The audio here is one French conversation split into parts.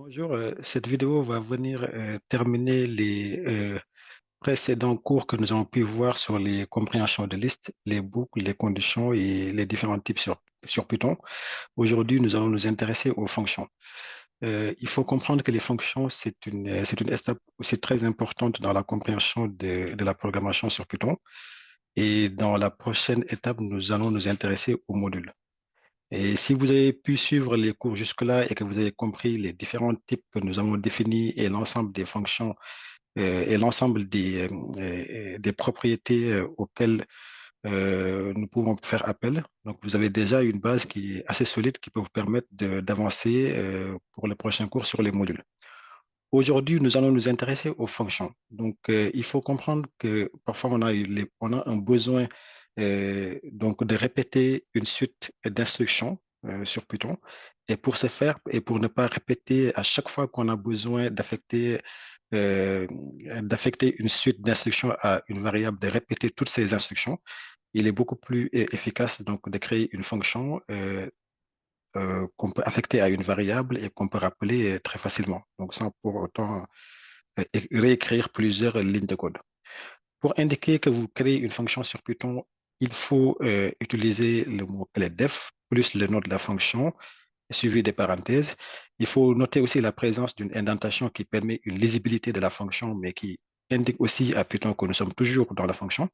Bonjour, cette vidéo va venir terminer les précédents cours que nous avons pu voir sur les compréhensions de listes, les boucles, les conditions et les différents types sur Python. Aujourd'hui, nous allons nous intéresser aux fonctions. Il faut comprendre que les fonctions, c'est une étape aussi très importante dans la compréhension de la programmation sur Python. Et dans la prochaine étape, nous allons nous intéresser aux modules. Et si vous avez pu suivre les cours jusque-là et que vous avez compris les différents types que nous avons définis et l'ensemble des fonctions et l'ensemble des propriétés auxquelles nous pouvons faire appel, donc vous avez déjà une base qui est assez solide qui peut vous permettre d'avancer pour le prochain cours sur les modules. Aujourd'hui, nous allons nous intéresser aux fonctions. Donc, il faut comprendre que parfois on a un besoin donc de répéter une suite d'instructions sur Python. Et pour ce faire, et pour ne pas répéter à chaque fois qu'on a besoin euh, d'affecter une suite d'instructions à une variable, de répéter toutes ces instructions, il est beaucoup plus efficace donc de créer une fonction qu'on peut affecter à une variable et qu'on peut rappeler très facilement, donc sans pour autant réécrire plusieurs lignes de code. Pour indiquer que vous créez une fonction sur Python, il faut utiliser le mot clé def plus le nom de la fonction suivi des parenthèses. Il faut noter aussi la présence d'une indentation qui permet une lisibilité de la fonction, mais qui indique aussi à Python que nous sommes toujours dans la fonction.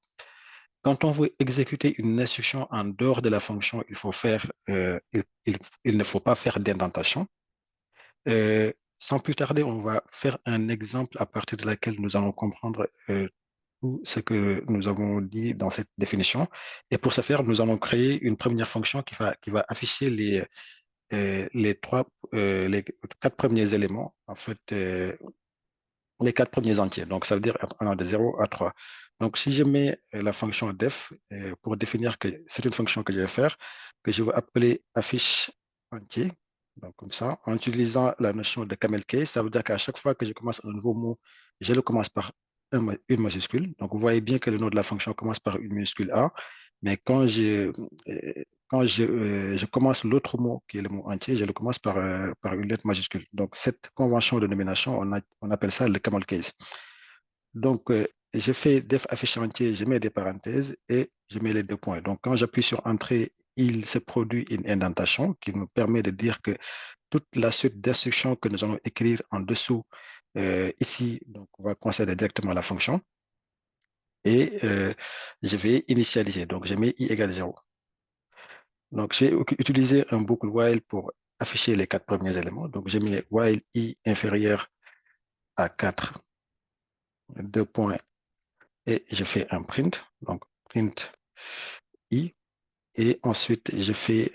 Quand on veut exécuter une instruction en dehors de la fonction, il ne faut pas faire d'indentation. Sans plus tarder, on va faire un exemple à partir de laquelle nous allons comprendre tout ce que nous avons dit dans cette définition. Et pour ce faire, nous allons créer une première fonction qui va afficher les quatre premiers éléments, en fait, les quatre premiers entiers. Donc, ça veut dire allant de 0 à 3. Donc, si je mets la fonction def pour définir que c'est une fonction que je vais faire, que je vais appeler affiche entier, donc comme ça, en utilisant la notion de camel case, ça veut dire qu'à chaque fois que je commence un nouveau mot, je le commence par une majuscule. Donc, vous voyez bien que le nom de la fonction commence par une minuscule A, mais je commence l'autre mot, qui est le mot entier, je le commence par une lettre majuscule. Donc, cette convention de nomination, on appelle ça le camel case. Donc, je fais def affiche entier, je mets des parenthèses et je mets les deux points. Donc, quand j'appuie sur Entrée, il se produit une indentation qui nous permet de dire que toute la suite d'instructions que nous allons écrire en dessous, ici, donc on va considérer directement la fonction et je vais initialiser. Donc, je mets i égale 0. Donc, j'ai utilisé un boucle while pour afficher les quatre premiers éléments. Donc, je mets while i inférieur à 4, deux points, et je fais un print. Donc, print i. Et ensuite, je fais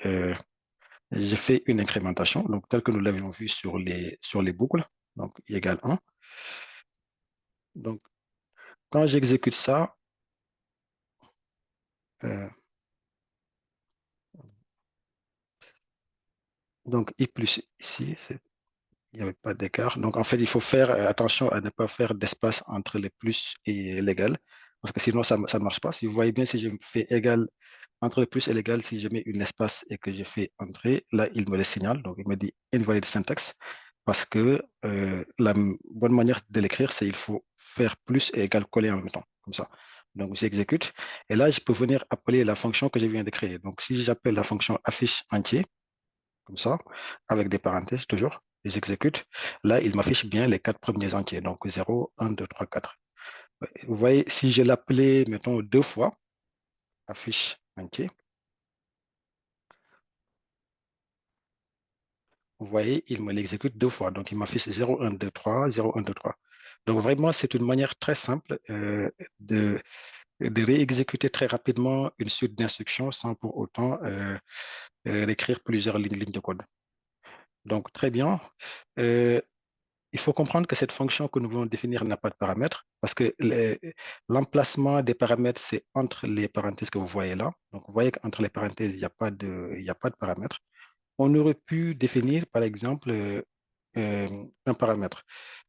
une incrémentation, donc tel que nous l'avions vu sur les boucles. Donc, i égale 1. Donc, quand j'exécute ça, euh, donc i plus ici, il n'y avait pas d'écart. Donc, en fait, il faut faire attention à ne pas faire d'espace entre les plus et l'égal, parce que sinon, ça ne marche pas. Si vous voyez bien, si je fais égal entre le plus et l'égal, si je mets une espace et que je fais entrer, là, il me le signale. Donc, il me dit invalid syntax, parce que la bonne manière de l'écrire, c'est il faut faire plus et égal coller en même temps, comme ça. Donc, j'exécute. Et là, je peux venir appeler la fonction que je viens de créer. Donc, si j'appelle la fonction affiche entier, comme ça, avec des parenthèses toujours, et j'exécute. Là, il m'affiche bien les quatre premiers entiers, donc 0, 1, 2, 3, 4. Vous voyez, si je l'appelais, mettons, deux fois, affiche entier, vous voyez, il me l'exécute deux fois. Donc, il m'affiche 0, 1, 2, 3, 0, 1, 2, 3. Donc, vraiment, c'est une manière très simple de réexécuter très rapidement une suite d'instructions sans pour autant écrire plusieurs lignes de code. Donc, très bien. Euh, il faut comprendre que cette fonction que nous voulons définir n'a pas de paramètres parce que l'emplacement des paramètres, c'est entre les parenthèses que vous voyez là. Donc, vous voyez qu'entre les parenthèses, il n'y a pas de paramètres. On aurait pu définir, par exemple, un paramètre.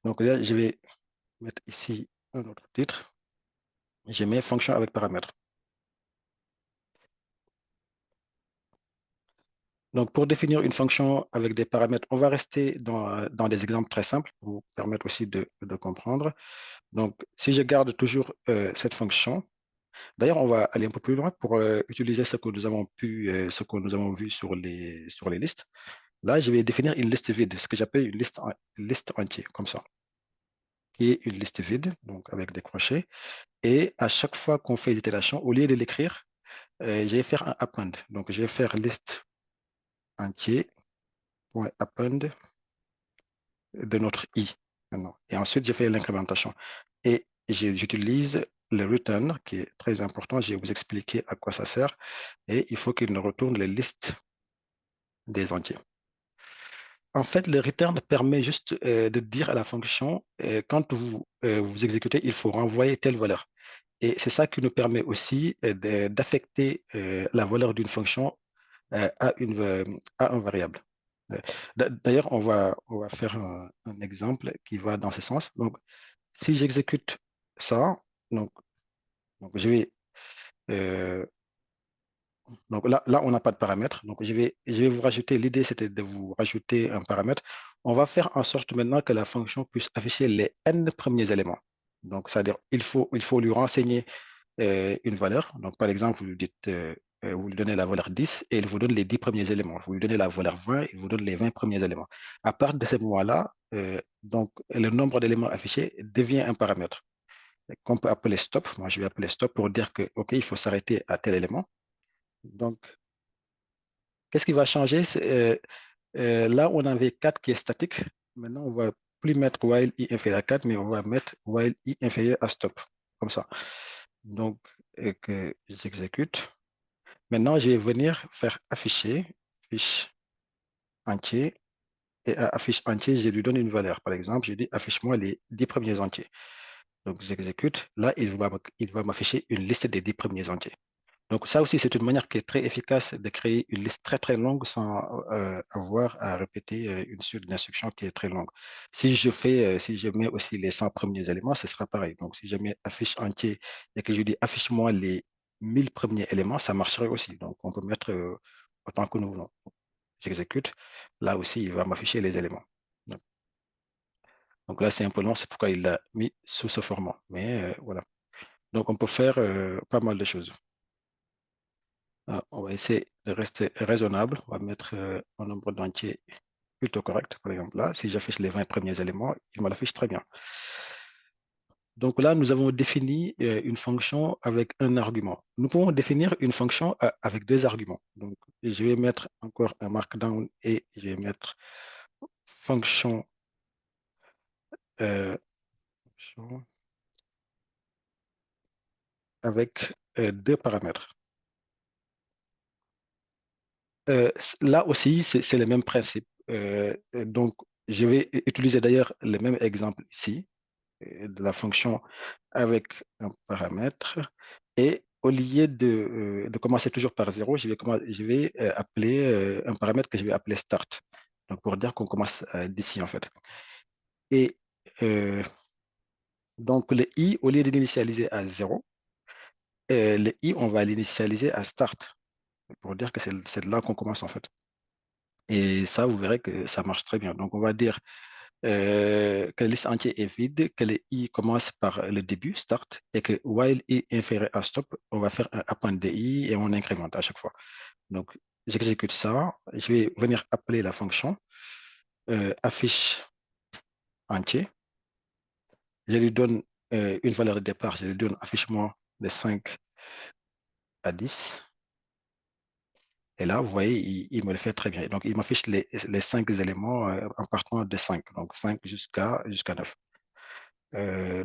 Donc, là, je vais mettre ici un autre titre. Je mets fonction avec paramètre. Donc, pour définir une fonction avec des paramètres, on va rester dans des exemples très simples pour vous permettre aussi de comprendre. Donc, si je garde toujours cette fonction, d'ailleurs, on va aller un peu plus loin pour utiliser ce que nous avons ce que nous avons vu sur les listes. Là, je vais définir une liste vide, ce que j'appelle une liste entière, comme ça, qui est une liste vide, donc avec des crochets. Et à chaque fois qu'on fait l'itération, au lieu de l'écrire, je vais faire un append. Donc, je vais faire liste entier.append de notre i maintenant. Et ensuite, je fais l'incrémentation. Et j'utilise le return, qui est très important. Je vais vous expliquer à quoi ça sert. Et il faut qu'il nous retourne les listes des entiers. En fait, le return permet juste de dire à la fonction, quand vous exécutez, il faut renvoyer telle valeur. Et c'est ça qui nous permet aussi d'affecter la valeur d'une fonction à un variable. Euh, D'ailleurs, on va faire un exemple qui va dans ce sens. Donc, si j'exécute ça, donc, donc je vais, euh, donc là, on n'a pas de paramètre. Donc, je vais vous rajouter, l'idée, c'était de vous rajouter un paramètre. On va faire en sorte maintenant que la fonction puisse afficher les n premiers éléments. Donc, c'est-à-dire, il faut lui renseigner une valeur. Donc, par exemple, vous lui dites, vous lui donnez la valeur 10 et il vous donne les 10 premiers éléments. Vous lui donnez la valeur 20, il vous donne les 20 premiers éléments. À partir de ce moment-là, donc, le nombre d'éléments affichés devient un paramètre qu'on peut appeler stop. Moi, je vais appeler stop pour dire que, OK, il faut s'arrêter à tel élément. Donc, qu'est-ce qui va changer? Là, on avait 4 qui est statique. Maintenant, on va plus mettre while i inférieur à 4, mais on va mettre while i inférieur à stop, comme ça. Donc, que j'exécute. Maintenant, je vais venir faire afficher, fiche entier, et à affiche entier, je lui donne une valeur. Par exemple, je dis affiche-moi les 10 premiers entiers. Donc, j'exécute. Là, il va m'afficher une liste des 10 premiers entiers. Donc, ça aussi, c'est une manière qui est très efficace de créer une liste très, très longue sans avoir à répéter une suite d'instructions qui est très longue. Si je mets aussi les 100 premiers éléments, ce sera pareil. Donc, si je mets affiche entier et que je dis affiche-moi les 1000 premiers éléments, ça marcherait aussi. Donc, on peut mettre autant que nous voulons. J'exécute. Là aussi, il va m'afficher les éléments. Donc là, c'est un peu long, c'est pourquoi il l'a mis sous ce format. Mais voilà. Donc, on peut faire pas mal de choses. On va essayer de rester raisonnable. On va mettre un nombre d'entiers plutôt correct. Par exemple, là, si j'affiche les 20 premiers éléments, il me l'affiche très bien. Donc là, nous avons défini une fonction avec un argument. Nous pouvons définir une fonction avec deux arguments. Donc, je vais mettre encore un markdown et je vais mettre fonction, euh, avec deux paramètres. Là aussi, c'est le même principe. Donc, je vais utiliser d'ailleurs le même exemple ici, de la fonction avec un paramètre. Et au lieu de commencer toujours par 0, je vais appeler un paramètre que je vais appeler start. Donc, pour dire qu'on commence d'ici, en fait. Et donc, le i, au lieu de l'initialiser à 0, le i, on va l'initialiser à start, pour dire que c'est de là qu'on commence, en fait. Et ça, vous verrez que ça marche très bien. Donc, on va dire que la liste entière est vide, que le i commence par le début, start, et que while i est inférieur à stop, on va faire un append de i et on incrémente à chaque fois. Donc, j'exécute ça. Je vais venir appeler la fonction affiche entier. Je lui donne une valeur de départ. Je lui donne affiche-moi de 5 à 10. Et là, vous voyez, il me le fait très bien. Donc, il m'affiche les 5 éléments en partant de 5. Donc, 5 jusqu'à 9.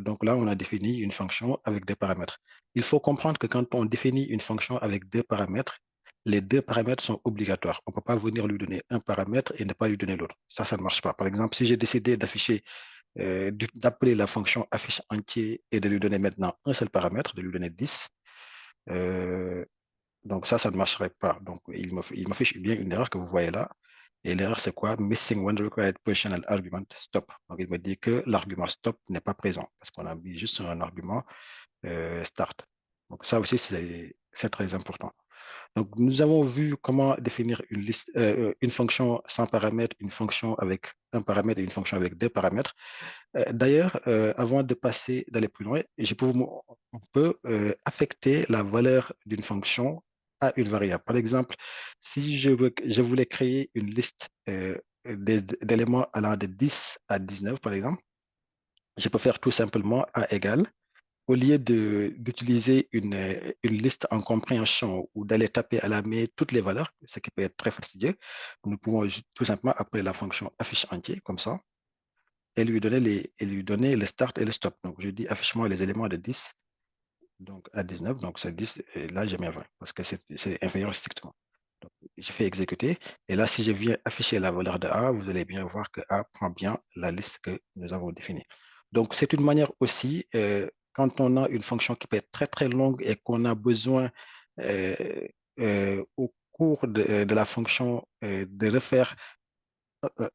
Donc là, on a défini une fonction avec des paramètres. Il faut comprendre que quand on définit une fonction avec deux paramètres, les deux paramètres sont obligatoires. On ne peut pas venir lui donner un paramètre et ne pas lui donner l'autre. Ça ne marche pas. Par exemple, si j'ai décidé d'afficher, d'appeler la fonction affiche entier et de lui donner maintenant un seul paramètre, de lui donner 10, euh, donc ça ne marcherait pas. Donc, il m'affiche bien une erreur que vous voyez là. Et l'erreur, c'est quoi? Missing one required positional argument stop. Donc, il me dit que l'argument stop n'est pas présent parce qu'on a mis juste un argument start. Donc, ça aussi, c'est très important. Donc, nous avons vu comment définir une fonction sans paramètre, une fonction avec un paramètre et une fonction avec deux paramètres. D'ailleurs, avant de passer, d'aller plus loin, on peut affecter la valeur d'une fonction à une variable. Par exemple, si je voulais créer une liste d'éléments allant de 10 à 19, par exemple, je peux faire tout simplement A égale. Au lieu d'utiliser une liste en compréhension ou d'aller taper à la main toutes les valeurs, ce qui peut être très fastidieux, nous pouvons tout simplement appeler la fonction affiche entier, comme ça, et lui donner le start et le stop. Donc, je dis affiche-moi les éléments de 10 donc à 19, donc c'est 10, et là, je mets 20, parce que c'est inférieur strictement. Donc, je fais exécuter, et là, si je viens afficher la valeur de A, vous allez bien voir que A prend bien la liste que nous avons définie. Donc, c'est une manière aussi, quand on a une fonction qui peut être très, très longue et qu'on a besoin au cours de la fonction de refaire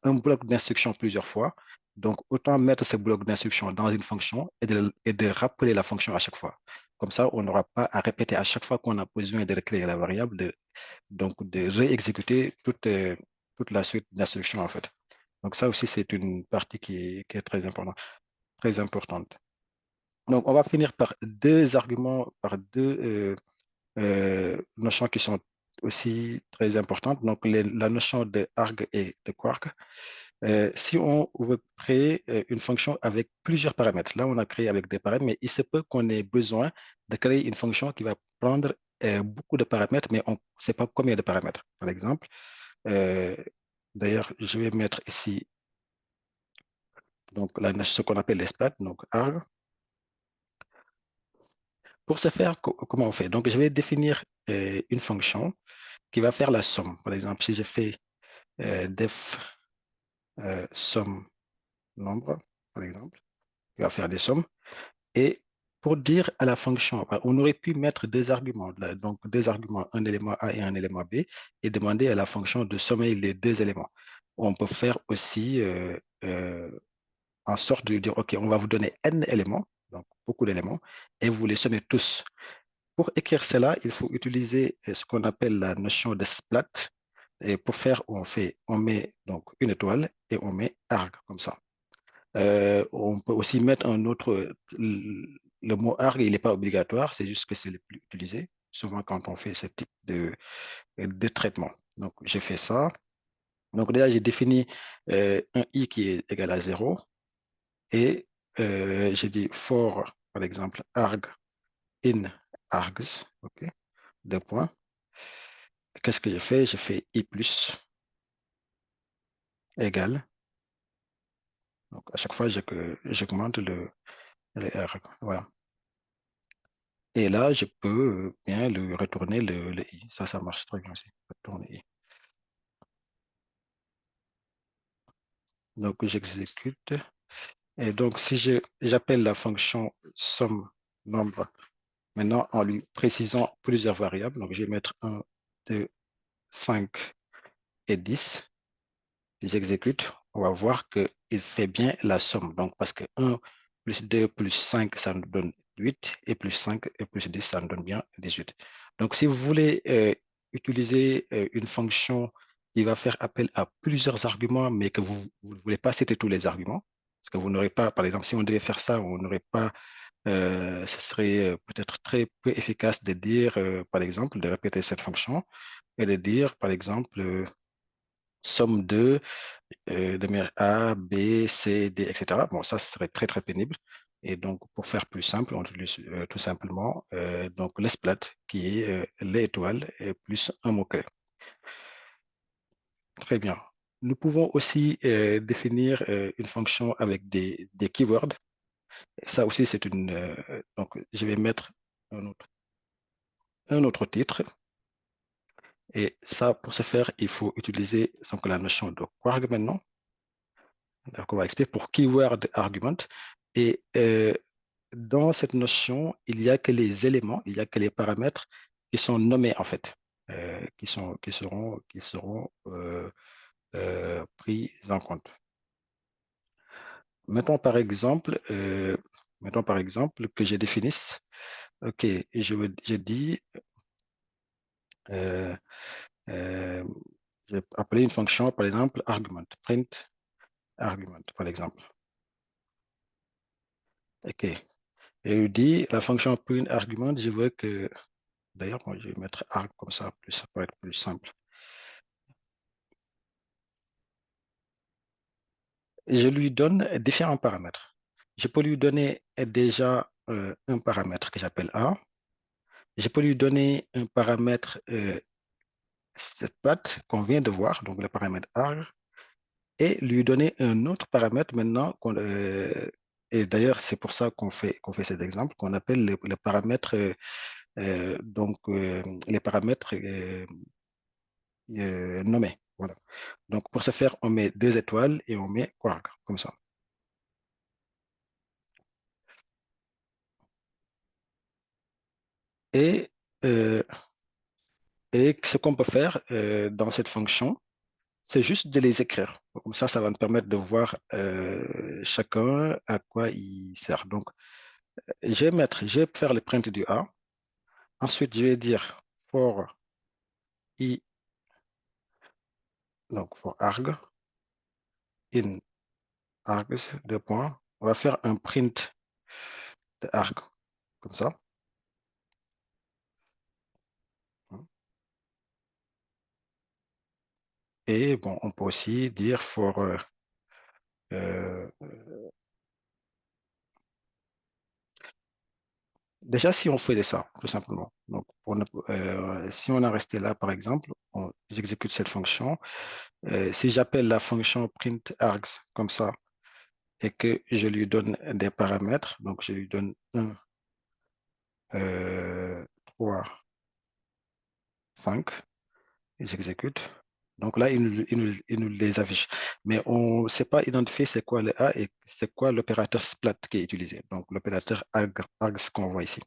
un bloc d'instruction plusieurs fois. Donc, autant mettre ce bloc d'instruction dans une fonction et de rappeler la fonction à chaque fois. Comme ça, on n'aura pas à répéter à chaque fois qu'on a besoin de recréer la variable, donc de réexécuter toute la suite d'instructions, en fait. Donc, ça aussi, c'est une partie qui est très importante, très importante. Donc, on va finir par deux arguments, par deux notions qui sont aussi très importantes. Donc, la notion de arg et de quark. Si on veut créer une fonction avec plusieurs paramètres, là, on a créé avec des paramètres, mais il se peut qu'on ait besoin de créer une fonction qui va prendre beaucoup de paramètres, mais on ne sait pas combien de paramètres. Par exemple, euh, d'ailleurs, je vais mettre ici donc, ce qu'on appelle l'espace, donc arg. Pour ce faire, comment on fait? Donc, je vais définir une fonction qui va faire la somme. Par exemple, si je fais def somme nombre, par exemple, qui va faire des sommes. Et pour dire à la fonction, on aurait pu mettre deux arguments, là, donc deux arguments, un élément A et un élément B, et demander à la fonction de sommer les deux éléments. On peut faire aussi en sorte de dire, OK, on va vous donner n éléments, donc beaucoup d'éléments, et vous les sommez tous. Pour écrire cela, il faut utiliser ce qu'on appelle la notion de splat. Et pour faire, on met donc une étoile et on met arg comme ça. On peut aussi mettre un autre. Le mot arg, il n'est pas obligatoire, c'est juste que c'est le plus utilisé, souvent quand on fait ce type de traitement. Donc, j'ai fait ça. Donc, déjà, j'ai défini un i qui est égal à 0 et j'ai dit for, par exemple, arg in args, OK, deux points. Qu'est-ce que j'ai fait? J'ai fait i plus égal. Donc, à chaque fois, j'augmente le arg. Voilà. Et là, je peux bien le retourner le i. Ça marche très bien aussi. Retourner i. Donc, j'exécute. Et donc, si j'appelle la fonction somme nombre, maintenant en lui précisant plusieurs variables, donc je vais mettre 1, 2, 5 et 10. J'exécute, on va voir qu'il fait bien la somme. Donc, parce que 1 plus 2 plus 5, ça nous donne 8, et plus 5 et plus 10, ça nous donne bien 18. Donc, si vous voulez utiliser une fonction qui va faire appel à plusieurs arguments, mais que vous ne voulez pas citer tous les arguments, parce que vous n'aurez pas, par exemple, si on devait faire ça, on n'aurait pas, ce serait peut-être très peu efficace de dire, par exemple, de répéter cette fonction et de dire, par exemple, somme de manière A, B, C, D, etc. Bon, ça serait très, très pénible. Et donc, pour faire plus simple, on utilise tout simplement donc l'esplat qui est l'étoile et plus un mot-clé. Très bien. Nous pouvons aussi définir une fonction avec des keywords. Ça aussi, c'est une. Donc, je vais mettre un autre titre. Et ça, pour ce faire, il faut utiliser donc, la notion de quark maintenant. Donc, on va expliquer pour keyword argument. Et dans cette notion, il n'y a que les éléments, il n'y a que les paramètres qui sont nommés en fait, qui seront pris en compte. Mettons par exemple que je définisse, OK, je dis Euh, euh, je vais appeler une fonction, par exemple, argument, print argument, par exemple. OK. Et je dis la fonction print argument, je veux que, d'ailleurs, moi, je vais mettre arg comme ça, ça peut être plus simple. Je lui donne différents paramètres. Je peux lui donner déjà un paramètre que j'appelle A. Je peux lui donner un paramètre cette patte qu'on vient de voir, donc le paramètre arg, et lui donner un autre paramètre maintenant. Et d'ailleurs, c'est pour ça qu'on fait cet exemple, qu'on appelle le paramètre, les paramètres nommés. Voilà. Donc, pour ce faire, on met 2 étoiles et on met quark, comme ça. Et, euh, et ce qu'on peut faire dans cette fonction, c'est juste de les écrire. Comme ça va me permettre de voir chacun à quoi il sert. Donc, je vais faire le print du A. Ensuite, je vais dire for i, donc for arg, in args, deux points. On va faire un print de arg, comme ça. Et bon, on peut aussi dire for euh, déjà, si on faisait ça, tout simplement. Donc, si on a resté là, par exemple, j'exécute cette fonction. Si j'appelle la fonction print args comme ça et que je lui donne des paramètres, donc je lui donne 1, 3, 5, j'exécute. Donc là, il nous les affiche. Mais on ne sait pas identifier c'est quoi le A et c'est quoi l'opérateur splat qui est utilisé. Donc l'opérateur args qu'on voit ici.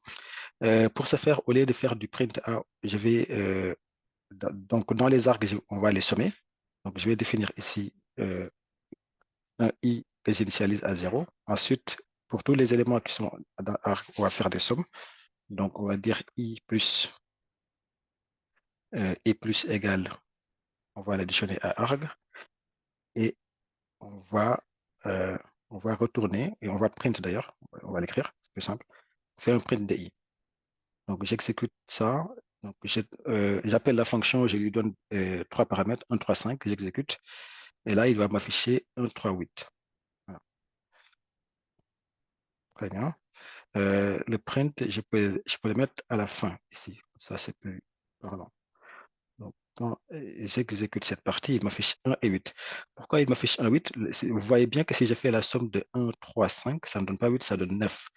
Pour ce faire, au lieu de faire du print A, je vais, donc dans les args, on va les sommer. Donc je vais définir ici un i que j'initialise à 0. Ensuite, pour tous les éléments qui sont dans arg, on va faire des sommes. Donc on va dire i plus égale, on va l'additionner à arg et on va, euh, on va retourner et on va print d'ailleurs, on va l'écrire, c'est plus simple. On fait un print de i. Donc j'exécute ça. Donc j'appelle la fonction, je lui donne 3 paramètres, 1, 3, 5, j'exécute. Et là, il va m'afficher 1, 3, 8. Voilà. Très bien. Le print, je peux le mettre à la fin ici. Ça, c'est plus parlant. Donc, quand j'exécute cette partie, il m'affiche 1 et 8. Pourquoi il m'affiche 1, 8? Vous voyez bien que si je fais la somme de 1, 3, 5, ça ne donne pas 8, ça donne 9.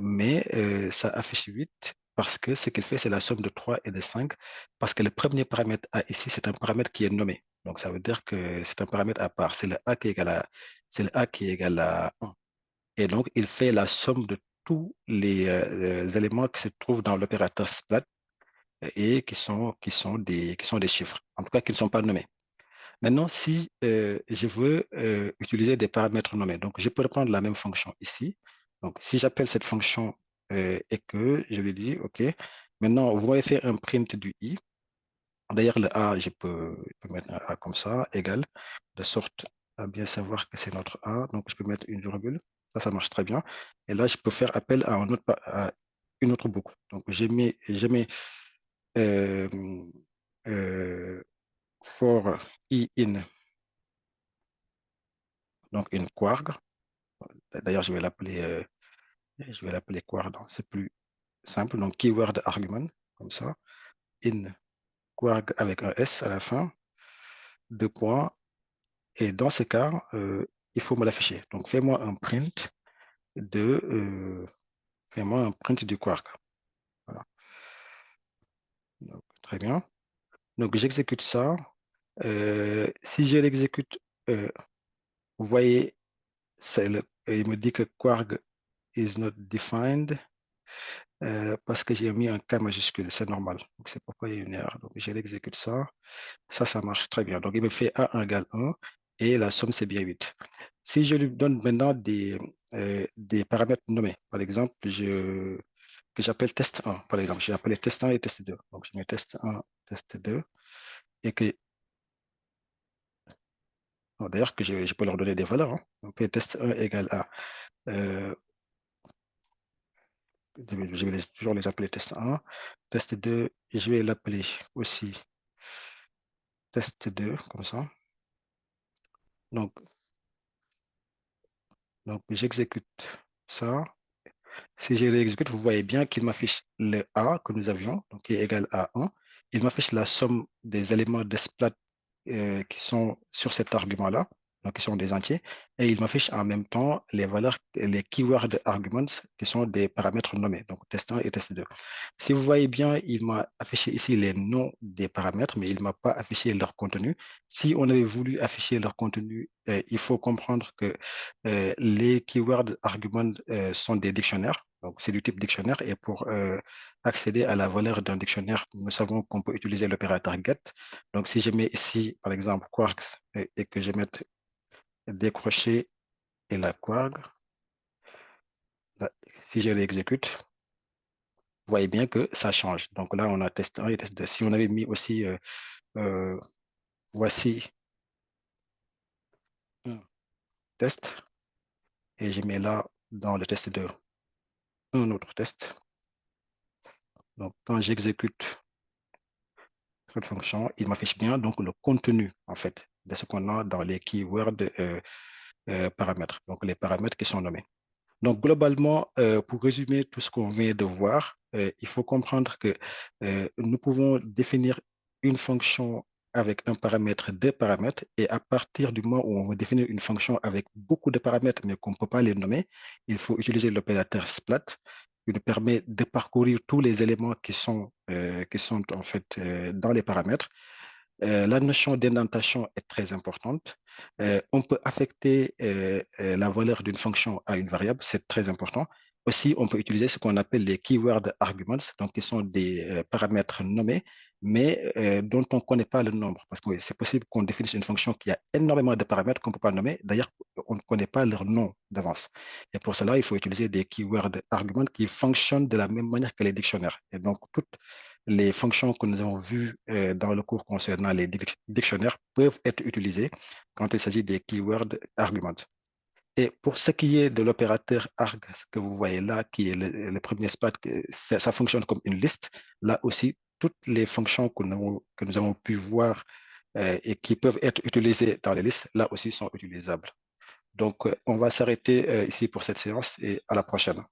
Mais ça affiche 8 parce que ce qu'il fait, c'est la somme de 3 et de 5, parce que le premier paramètre A ici, c'est un paramètre qui est nommé. Donc, ça veut dire que c'est un paramètre à part. C'est le A qui est égal à 1. Et donc, il fait la somme de tous les éléments qui se trouvent dans l'opérateur splat et qui sont des chiffres, en tout cas qui ne sont pas nommés. Maintenant, si je veux utiliser des paramètres nommés, donc je peux prendre la même fonction ici. Donc, si j'appelle cette fonction et que je lui dis, OK, maintenant, vous m'avez fait un print du i. D'ailleurs, le a, je peux mettre un a comme ça, égal, de sorte à bien savoir que c'est notre a. Donc, je peux mettre une virgule. Ça marche très bien. Et là, je peux faire appel à une autre boucle. Donc, j'ai mis euh, euh, for i in, donc une quark. D'ailleurs, je vais l'appeler quark. C'est plus simple. Donc, keyword argument, comme ça. In quark avec un S à la fin. Deux points. Et dans ce cas, il faut me l'afficher. Donc, fais-moi un print du quark. Voilà. Donc, très bien. Donc, j'exécute ça. Si je l'exécute, euh, vous voyez, il me dit que quark is not defined parce que j'ai mis un K majuscule. C'est normal. Donc, c'est pourquoi il y a une erreur. Donc, je l'exécute ça. Ça marche très bien. Donc, il me fait A égale 1 et la somme, c'est bien 8. Si je lui donne maintenant des paramètres nommés, par exemple, que j'appelle test 1, par exemple. J'ai appelé test 1 et test 2. Donc, je mets test 1, test 2, et que, d'ailleurs, que je peux leur donner des valeurs. Hein. Donc, test 1 égale à, je vais toujours les appeler test 1, test 2, et je vais l'appeler aussi test 2, comme ça. Donc, j'exécute ça. Si je l'exécute, vous voyez bien qu'il m'affiche le A que nous avions, donc qui est égal à 1. Il m'affiche la somme des éléments d'esplat qui sont sur cet argument-là, donc qui sont des entiers, et il m'affiche en même temps les valeurs, les keyword arguments, qui sont des paramètres nommés, donc test 1 et test 2. Si vous voyez bien, il m'a affiché ici les noms des paramètres, mais il ne m'a pas affiché leur contenu. Si on avait voulu afficher leur contenu, il faut comprendre que les keyword arguments sont des dictionnaires, donc c'est du type dictionnaire, et pour accéder à la valeur d'un dictionnaire, nous savons qu'on peut utiliser l'opérateur get. Donc, si je mets ici, par exemple, quarks et que je mette décrocher et la quark, là, si je l'exécute, vous voyez bien que ça change. Donc là, on a test 1 et test 2. Si on avait mis aussi, euh, voici un test, et je mets là, dans le test 2, un autre test. Donc, quand j'exécute cette fonction, il m'affiche bien donc le contenu, en fait, de ce qu'on a dans les keywords paramètres, donc les paramètres qui sont nommés. Donc, globalement, pour résumer tout ce qu'on vient de voir, il faut comprendre que nous pouvons définir une fonction avec un paramètre, deux paramètres, et à partir du moment où on veut définir une fonction avec beaucoup de paramètres, mais qu'on ne peut pas les nommer, il faut utiliser l'opérateur splat, qui nous permet de parcourir tous les éléments qui sont en fait dans les paramètres. La notion d'indentation est très importante. On peut affecter la valeur d'une fonction à une variable, c'est très important. Aussi, on peut utiliser ce qu'on appelle les keyword arguments, donc qui sont des paramètres nommés, mais dont on ne connaît pas le nombre. Parce que c'est possible qu'on définisse une fonction qui a énormément de paramètres qu'on ne peut pas nommer. D'ailleurs, on ne connaît pas leur nom d'avance. Et pour cela, il faut utiliser des keyword arguments qui fonctionnent de la même manière que les dictionnaires. Et donc, toutes les fonctions que nous avons vues dans le cours concernant les dictionnaires peuvent être utilisées quand il s'agit des keyword arguments. Et pour ce qui est de l'opérateur arg, ce que vous voyez là, qui est le premier spot, ça fonctionne comme une liste. Là aussi, toutes les fonctions que nous avons pu voir et qui peuvent être utilisées dans les listes, là aussi sont utilisables. Donc, on va s'arrêter ici pour cette séance et à la prochaine.